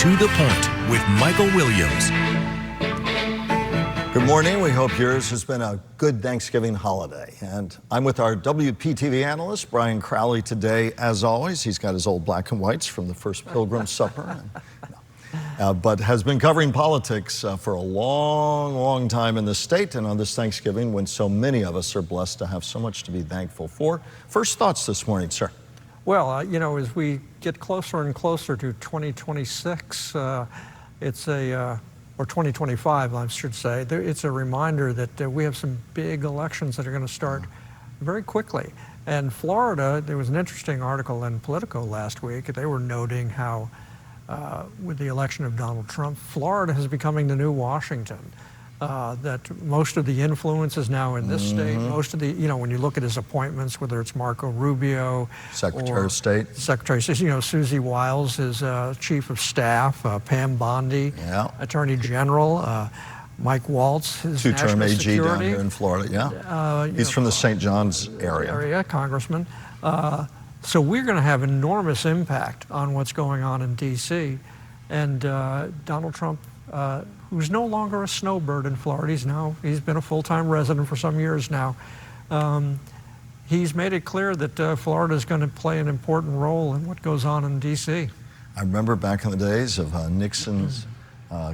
To the Point with Michael Williams. Good morning. We hope yours has been a good Thanksgiving holiday. And I'm with our WPTV analyst, Brian Crowley, today. As always, he's got his old black and whites from the first Pilgrim's Supper. But has been covering politics for a long time in the state, and on this Thanksgiving when so many of us are blessed to have so much to be thankful for. First thoughts this morning, sir. Well, as we get closer and closer to 2026, or 2025, I should say, it's a reminder that we have some big elections that are going to start very quickly. And Florida, there was an interesting article in Politico last week. They were noting how with the election of Donald Trump, Florida is becoming the new Washington. That most of the influence is now in this state. Most of the, when you look at his appointments, whether it's Marco Rubio, Secretary of State, Susie Wiles is Chief of Staff, Pam Bondi, Attorney General, Mike Waltz, his two-term National AG Security. down here in Florida. He's from the St. John's area. Congressman. So we're going to have enormous impact on what's going on in D.C. And Donald Trump, who's no longer a snowbird in Florida, he's been a full-time resident for some years now. He's made it clear that Florida is going to play an important role in what goes on in D.C. I remember back in the days of Nixon's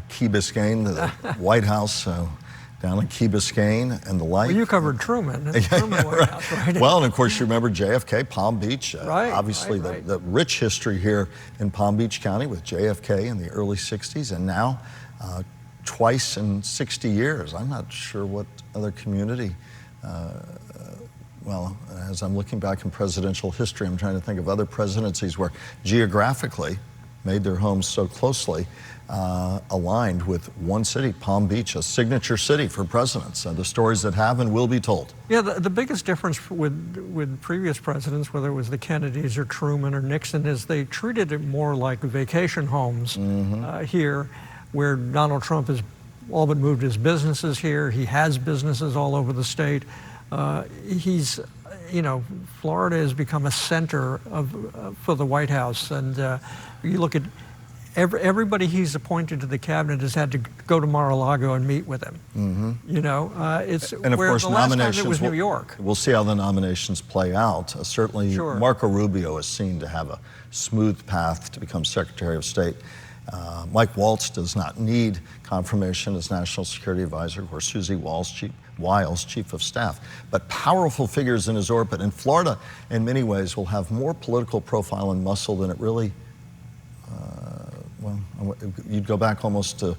Key Biscayne, the White House down in Key Biscayne and the like. Well, you covered Truman. Truman White House, right? Well, and of course you remember JFK, Palm Beach. Obviously right. The rich history here in Palm Beach County with JFK in the early 60s, and now twice in 60 years. I'm not sure what other community, as I'm looking back in presidential history, I'm trying to think of other presidencies where geographically made their homes so closely aligned with one city, Palm Beach, a signature city for presidents. The stories that have and will be told. Yeah, the biggest difference with previous presidents, whether it was the Kennedys or Truman or Nixon, is they treated it more like vacation homes here, where Donald Trump has all but moved his businesses here. He has businesses all over the state. Florida has become a center for the White House, and you look at everybody he's appointed to the cabinet has had to go to Mar-a-Lago and meet with him. It's and of where course the last nominations. time it was New York. We'll see how the nominations play out. Certainly, Marco Rubio is seen to have a smooth path to become Secretary of State. Mike Waltz does not need confirmation as National Security Advisor, or Susie Wiles, Chief of Staff, but powerful figures in his orbit. And Florida, in many ways, will have more political profile and muscle than it really. You'd go back almost to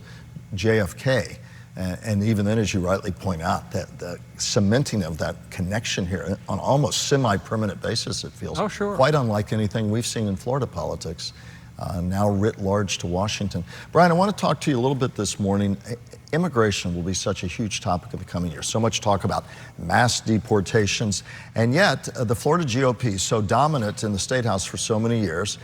JFK, and even then, as you rightly point out, that the cementing of that connection here on almost semi-permanent basis, it feels quite unlike anything we've seen in Florida politics. Now writ large to Washington. Brian, I want to talk to you a little bit this morning. Immigration will be such a huge topic of the coming year. So much talk about mass deportations, and yet the Florida GOP, so dominant in the State House for so many years,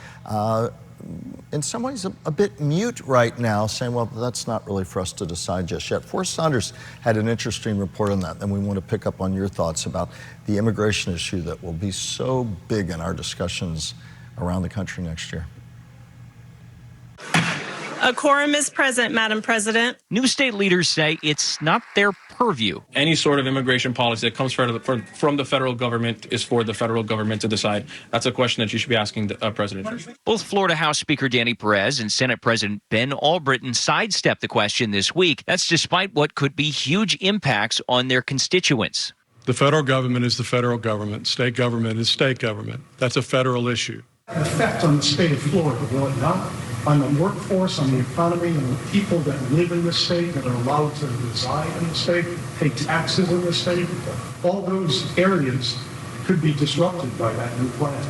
in some ways a bit mute right now, saying, well, that's not really for us to decide just yet. Forrest Saunders had an interesting report on that, and we want to pick up on your thoughts about the immigration issue that will be so big in our discussions around the country next year. A quorum is present, Madam President. New state leaders say it's not their purview. Any sort of immigration policy that comes from the federal government is for the federal government to decide. That's a question that you should be asking the President. Both Florida House Speaker Danny Perez and Senate President Ben Albriton sidestepped the question this week. That's despite what could be huge impacts on their constituents. The federal government is the federal government. State government is state government. That's a federal issue. The effect on the state of Florida, will it not? On the workforce, on the economy, and the people that live in the state, that are allowed to reside in the state, pay taxes in the state, all those areas could be disrupted by that new plan.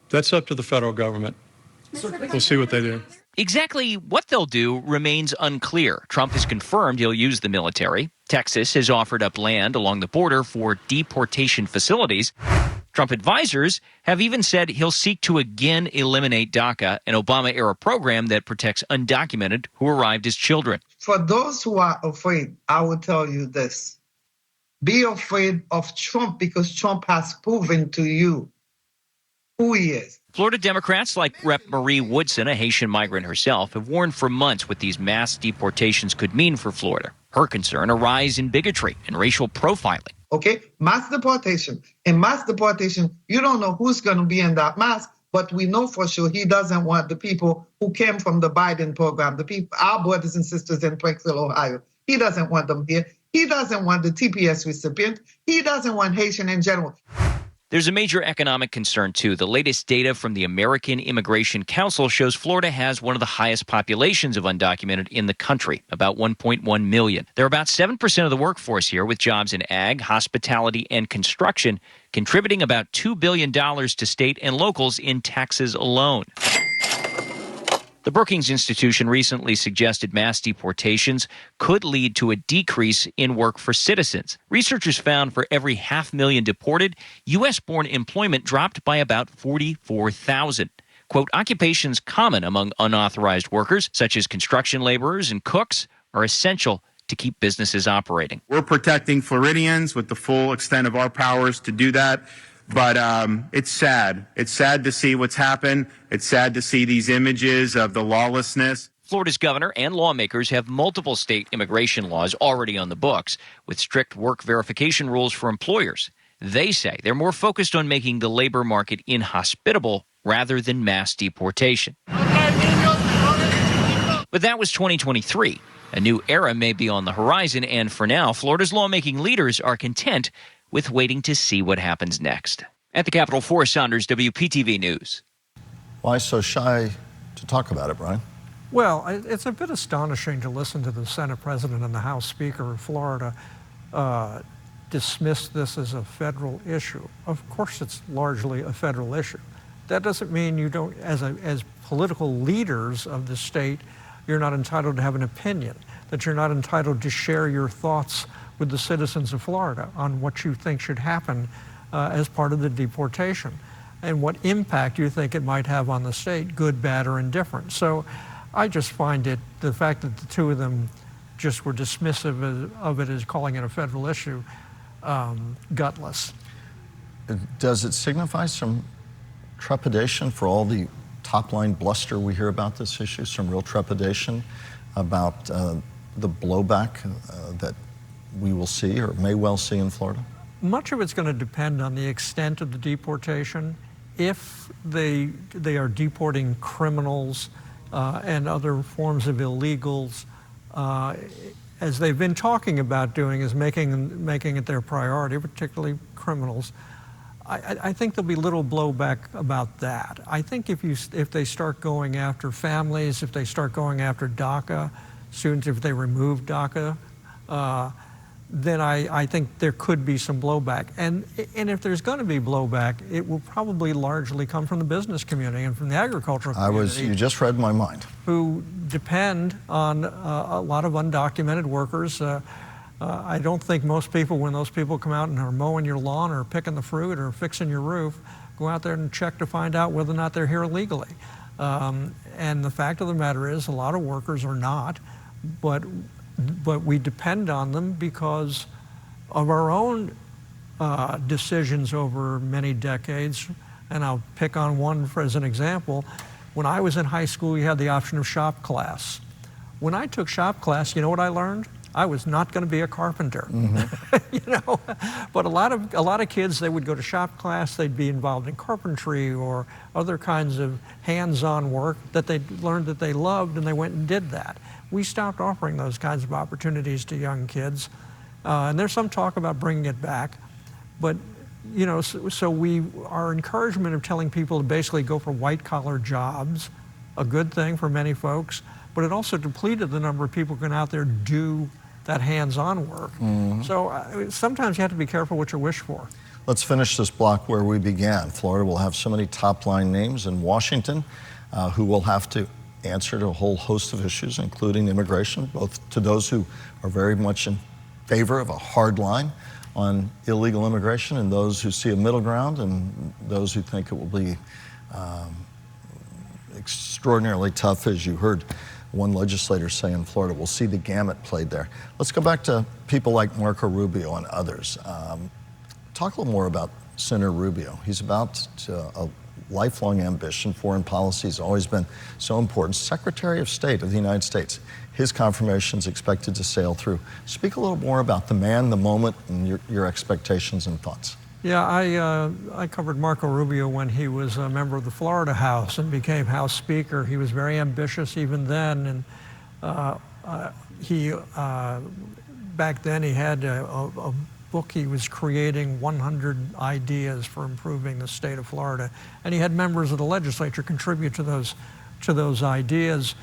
That's up to the federal government. We'll see what they do. Exactly what they'll do remains unclear. Trump has confirmed he'll use the military. Texas has offered up land along the border for deportation facilities. Trump advisors have even said he'll seek to again eliminate DACA, an Obama-era program that protects undocumented who arrived as children. For those who are afraid, I will tell you this. Be afraid of Trump, because Trump has proven to you who he is. Florida Democrats like Rep. Marie Woodson, a Haitian migrant herself, have warned for months what these mass deportations could mean for Florida. Her concern, a rise in bigotry and racial profiling. Okay, mass deportation. In mass deportation, you don't know who's going to be in that mass, but we know for sure he doesn't want the people who came from the Biden program, the people, our brothers and sisters in Springfield, Ohio. He doesn't want them here. He doesn't want the TPS recipient. He doesn't want Haitian in general. There's a major economic concern, too. The latest data from the American Immigration Council shows Florida has one of the highest populations of undocumented in the country, about 1.1 million. There are about 7% of the workforce here with jobs in ag, hospitality, and construction, contributing about $2 billion to state and locals in taxes alone. The Brookings Institution recently suggested mass deportations could lead to a decrease in work for citizens. Researchers found for every 500,000 deported, U.S.-born employment dropped by about 44,000. Quote, occupations common among unauthorized workers, such as construction laborers and cooks, are essential to keep businesses operating. We're protecting Floridians with the full extent of our powers to do that. But it's sad. It's sad to see what's happened. It's sad to see these images of the lawlessness. Florida's governor and lawmakers have multiple state immigration laws already on the books with strict work verification rules for employers. They say they're more focused on making the labor market inhospitable rather than mass deportation. But that was 2023. A new era may be on the horizon, and for now, Florida's lawmaking leaders are content with waiting to see what happens next. At the Capitol, Forrest Saunders, WPTV News. Why so shy to talk about it, Brian? Well, it's a bit astonishing to listen to the Senate President and the House Speaker of Florida dismiss this as a federal issue. Of course, it's largely a federal issue. That doesn't mean you don't, as political leaders of the state, you're not entitled to have an opinion, that you're not entitled to share your thoughts with the citizens of Florida on what you think should happen as part of the deportation and what impact you think it might have on the state, good, bad, or indifferent. So I just find it, the fact that the two of them just were dismissive of it as calling it a federal issue, gutless. Does it signify some trepidation for all the top-line bluster we hear about this issue, some real trepidation about the blowback that we will see or may well see in Florida? Much of it's going to depend on the extent of the deportation. If they are deporting criminals and other forms of illegals, as they've been talking about doing, is making it their priority, particularly criminals, I think there'll be little blowback about that. I think if they start going after families, if they start going after DACA students, if they remove DACA, then I think there could be some blowback. And if there's going to be blowback, it will probably largely come from the business community and from the agricultural community. You just read my mind. Who depend on a lot of undocumented workers. I don't think most people, when those people come out and are mowing your lawn or picking the fruit or fixing your roof, go out there and check to find out whether or not they're here illegally. And the fact of the matter is a lot of workers are not, but we depend on them because of our own decisions over many decades. And I'll pick on one as an example. When I was in high school, you had the option of shop class. When I took shop class, you know what I learned? I was not going to be a carpenter. Mm-hmm. You know, but a lot of kids, they would go to shop class, they'd be involved in carpentry or other kinds of hands-on work that they learned that they loved, and they went and did that. We stopped offering those kinds of opportunities to young kids, and there's some talk about bringing it back. But you know, so our encouragement of telling people to basically go for white-collar jobs, a good thing for many folks, but it also depleted the number of people who can out there do that hands-on work. Mm-hmm. So sometimes you have to be careful what you wish for. Let's finish this block where we began. Florida will have so many top-line names in Washington who will have to answer to a whole host of issues, including immigration, both to those who are very much in favor of a hard line on illegal immigration and those who see a middle ground and those who think it will be extraordinarily tough, as you heard one legislator say in Florida. We'll see the gamut played there. Let's go back to people like Marco Rubio and others. Talk a little more about Senator Rubio. He's about to lifelong ambition. Foreign policy has always been so important. Secretary of State of the United States, his confirmation is expected to sail through. Speak a little more about the man, the moment, and your expectations and thoughts. Yeah, I covered Marco Rubio when he was a member of the Florida House and became House Speaker. He was very ambitious even then, and back then he had a book he was creating, 100 ideas for improving the state of Florida, and he had members of the legislature contribute to those ideas.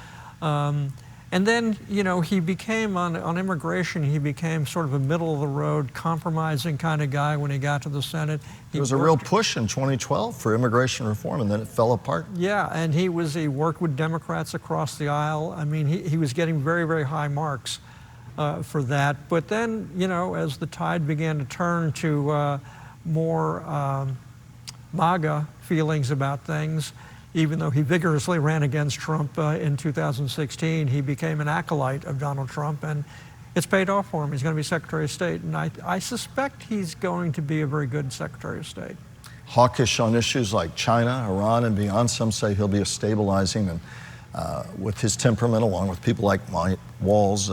And then, you know, he became, on immigration, he became sort of a middle-of-the-road, compromising kind of guy when he got to the Senate. There was a real push in 2012 for immigration reform, and then it fell apart. Yeah, and he worked with Democrats across the aisle. I mean, he was getting very, very high marks for that. But then, you know, as the tide began to turn to more MAGA feelings about things, even though he vigorously ran against Trump in 2016, he became an acolyte of Donald Trump, and it's paid off for him. He's going to be Secretary of State, and I suspect he's going to be a very good Secretary of State. Hawkish on issues like China, Iran, and beyond. Some say he'll be a stabilizing, and with his temperament, along with people like Walz,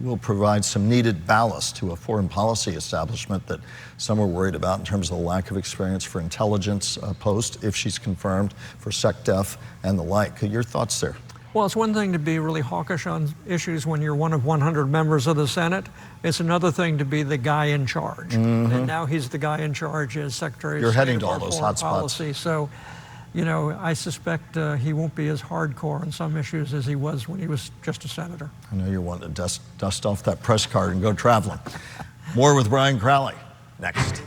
will provide some needed ballast to a foreign policy establishment that some are worried about in terms of the lack of experience for intelligence post, if she's confirmed, for SecDef and the like. Your thoughts there? Well, it's one thing to be really hawkish on issues when you're one of 100 members of the Senate. It's another thing to be the guy in charge. Mm-hmm. And now he's the guy in charge as Secretary of State. You're heading to all those hot spots. So, you know, I suspect he won't be as hardcore on some issues as he was when he was just a senator. I know you're wanting to dust off that press card and go traveling. More with Brian Crowley next.